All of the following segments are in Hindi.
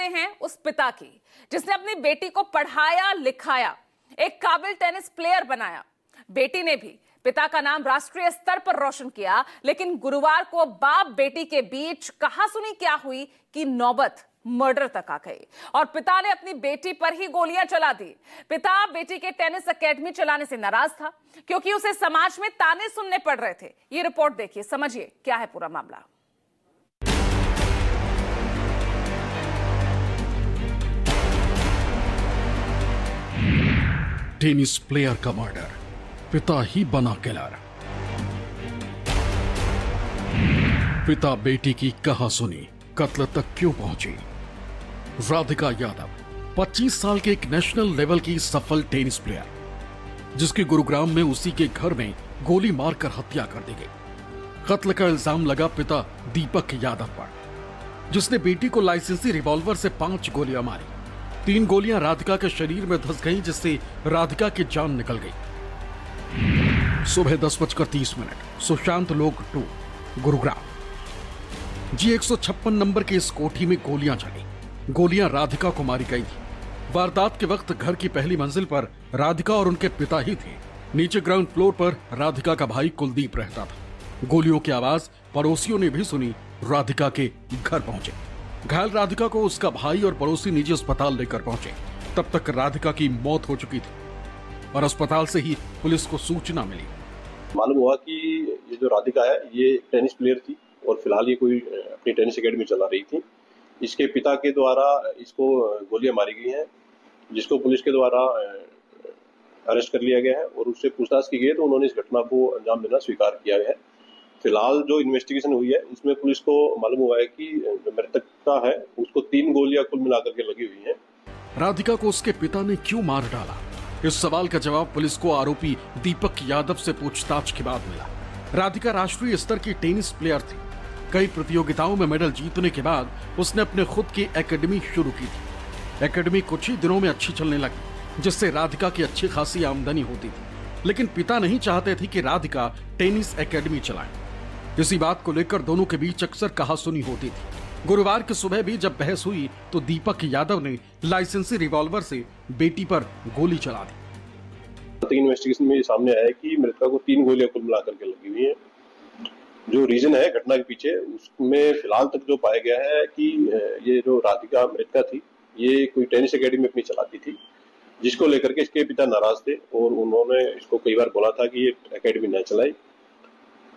हैं उस पिता की जिसने अपनी बेटी को पढ़ाया लिखाया, एक काबिल टेनिस प्लेयर बनाया। बेटी ने भी पिता का नाम राष्ट्रीय स्तर पर रोशन किया, लेकिन गुरुवार को बाप बेटी के बीच कहासुनी क्या हुई कि नौबत मर्डर तक आ गई और पिता ने अपनी बेटी पर ही गोलियां चला दी। पिता बेटी के टेनिस एकेडमी चलाने से नाराज था क्योंकि उसे समाज में ताने सुनने पड़ रहे थे। ये रिपोर्ट देखिए, समझिए क्या है पूरा मामला। टेनिस प्लेयर का मर्डर, पिता ही बना किलर। पिता बेटी की कहासुनी कत्ल तक क्यों पहुंची? राधिका यादव 25 साल के एक नेशनल लेवल की सफल टेनिस प्लेयर, जिसकी गुरुग्राम में उसी के घर में गोली मारकर हत्या कर दी गई। कत्ल का इल्जाम लगा पिता दीपक यादव पर, जिसने बेटी को लाइसेंसी रिवॉल्वर से 5 गोलियां मारी। 3 गोलियां राधिका के शरीर में धंस गईं, जिससे राधिका की जान निकल गई। सुबह 10:30 सुशांत लोक 2 गुरुग्राम G156 नंबर के इस कोठी में गोलियां चली। गोलियां राधिका को मारी गई थी। वारदात के वक्त घर की पहली मंजिल पर राधिका और उनके पिता ही थे। नीचे ग्राउंड फ्लोर पर राधिका का भाई कुलदीप रहता था। गोलियों की आवाज पड़ोसियों ने भी सुनी। राधिका के घर पहुंचे। घायल राधिका को उसका भाई और पड़ोसी निजी अस्पताल लेकर पहुंचे। तब तक राधिका की मौत हो चुकी थी और अस्पताल से ही पुलिस को सूचना मिली। मालूम हुआ कि ये जो राधिका है ये टेनिस प्लेयर थी और फिलहाल ये कोई अपनी टेनिस एकेडमी चला रही थी। इसके पिता के द्वारा इसको गोलियां मारी गई हैं, जिसको पुलिस के द्वारा अरेस्ट कर लिया गया है और उससे पूछताछ की गई है तो उन्होंने इस घटना को अंजाम देना स्वीकार किया है। फिलहाल जो इन्वेस्टिगेशन हुई है उसमें पुलिस को मालूम हुआ है कि जो मृतक है उसको 3 गोलियां कुल मिलाकर के लगी हुई हैं। राधिका को उसके पिता ने क्यों मार डाला? इस सवाल का जवाब पुलिस को आरोपी दीपक यादव से पूछताछ के बाद मिला। राधिका राष्ट्रीय स्तर की टेनिस प्लेयर थी। कई प्रतियोगिताओं में मेडल जीतने के बाद उसने अपने खुद की एकेडमी शुरू की थी। एकेडमी कुछ ही दिनों में अच्छी चलने लगी, जिससे राधिका की अच्छी खासी आमदनी होती थी। लेकिन पिता नहीं चाहते थे कि राधिका टेनिस एकेडमी चलाए। इसी बात को लेकर दोनों के बीच अक्सर कहासुनी होती थी। गुरुवार की सुबह भी जब बहस हुई तो दीपक यादव ने लाइसेंसी रिवॉल्वर से बेटी पर गोली चला दी। इन्वेस्टिगेशन में सामने आया है कि मृतका को 3 गोलियां कुल मिलाकर के लगी हुई हैं। जो रीजन है घटना के पीछे, उसमें फिलहाल तक जो पाया गया है कि ये जो राधिका मृतका थी ये कोई टेनिस एकेडमी अपनी चलाती थी, जिसको लेकर के इसके पिता नाराज थे और उन्होंने इसको कई बार बोला था कि ये एकेडमी न चलाए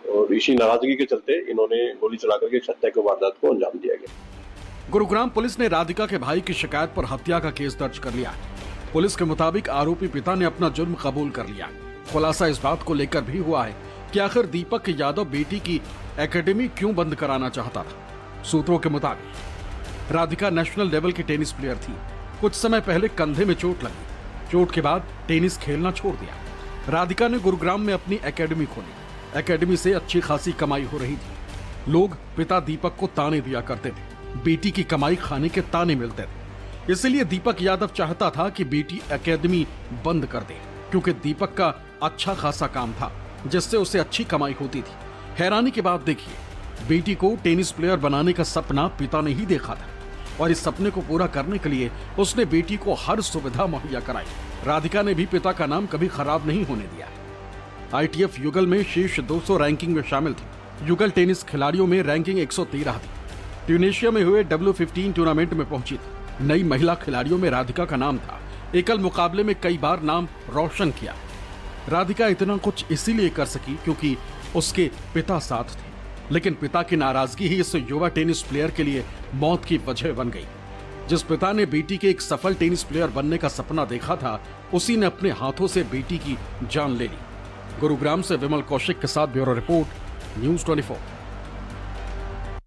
और इसी नाराजगी के चलते इन्होंने गोली चला करके हत्या की वारदात को अंजाम दिया गया। गुरुग्राम पुलिस ने राधिका के भाई की शिकायत पर हत्या का केस दर्ज कर लिया। पुलिस के मुताबिक आरोपी पिता ने अपना जुर्म कबूल कर लिया। खुलासा इस बात को लेकर भी हुआ है कि आखिर दीपक यादव बेटी की एकेडमी क्यों बंद कराना चाहता था। सूत्रों के मुताबिक राधिका नेशनल लेवल की टेनिस प्लेयर थी। कुछ समय पहले कंधे में चोट लगी। चोट के बाद टेनिस खेलना छोड़ दिया। राधिका ने गुरुग्राम में अपनी एकेडमी खोली। एकेडमी से अच्छी खासी कमाई हो रही थी। लोग पिता दीपक को ताने दिया करते थे। बेटी की कमाई खाने के ताने मिलते थे। इसलिए दीपक यादव चाहता था कि बेटी एकेडमी बंद कर दे, क्योंकि दीपक का अच्छा खासा काम था जिससे उसे अच्छी कमाई होती थी। हैरानी की बात देखिए, बेटी को टेनिस प्लेयर बनाने का सपना पिता ने ही देखा था और इस सपने को पूरा करने के लिए उसने बेटी को हर सुविधा मुहैया कराई। राधिका ने भी पिता का नाम कभी खराब नहीं होने दिया। ITF युगल में शीर्ष 200 रैंकिंग में शामिल थी। युगल टेनिस खिलाड़ियों में रैंकिंग 113 थी। ट्यूनीशिया में हुए W15 टूर्नामेंट में पहुंची थी। नई महिला खिलाड़ियों में राधिका का नाम था। एकल मुकाबले में कई बार नाम रोशन किया। राधिका इतना कुछ इसीलिए कर सकी क्योंकि उसके पिता साथ थे, लेकिन पिता की नाराजगी ही इस युवा टेनिस प्लेयर के लिए मौत की वजह बन गई। जिस पिता ने बेटी के एक सफल टेनिस प्लेयर बनने का सपना देखा था, उसी ने अपने हाथों से बेटी की जान ले ली। गुरुग्राम से विमल कौशिक के साथ ब्यूरो रिपोर्ट, News 24।